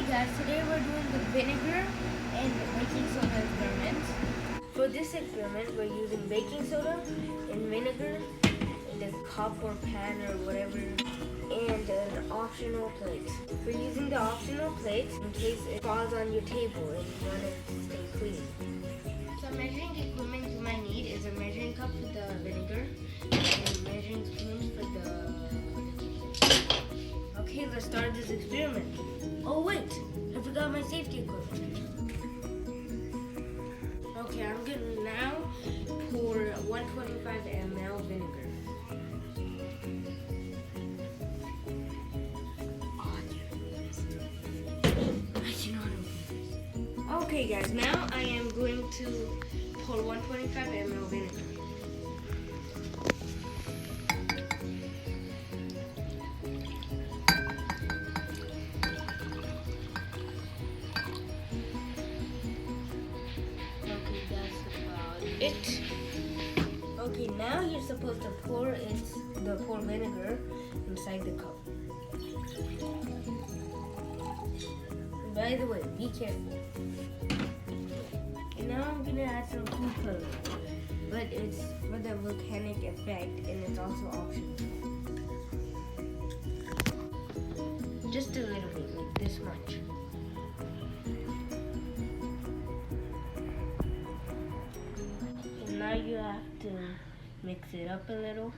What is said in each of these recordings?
guys, today we're doing the vinegar and baking soda experiment. For this experiment, we're using baking soda and vinegar in a cup or pan or whatever, and an optional plate. We're using the optional plate in case it falls on your table and you want it to stay clean. So measuring equipment you might need is a measuring cup for the vinegar and measuring spoons for the... Okay, let's start this experiment. Oh wait, I forgot my safety equipment. Okay, I'm gonna now pour 125 ml vinegar. Okay guys, now I am going to pour 125 ml vinegar. It. Okay, now you're supposed to pour vinegar inside the cup. By the way, be careful. And now I'm gonna add some food coloring, but it's for the volcanic effect and it's also optional. Just a little bit, like this much. Now you have to mix it up a little.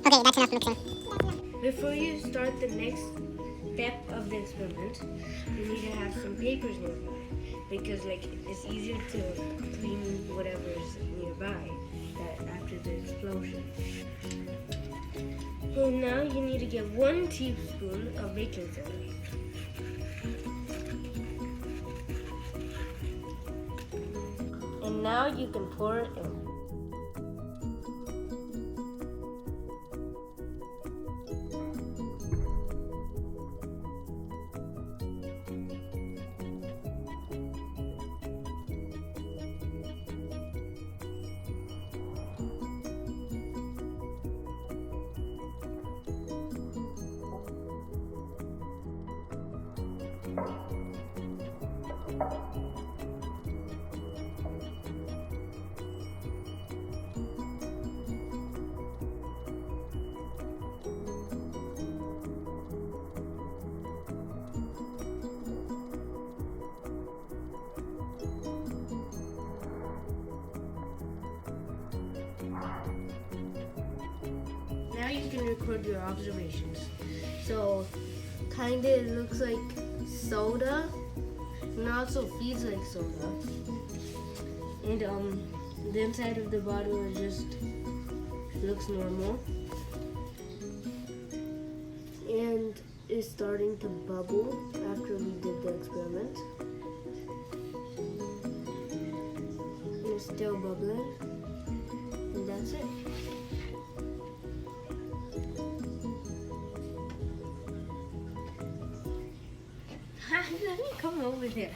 Okay, that's enough mixing. Before you start the next step of the experiment, you need to have some papers nearby because it's easier to clean whatever's nearby after the explosion. And now you need to get 1 teaspoon of baking soda. And now you can pour it in. Now you can record your observations. So, kinda it looks like soda, and also feels like soda. And the inside of the bottle is just looks normal. And it's starting to bubble after we did the experiment. And it's still bubbling. And that's it. Let me come over there.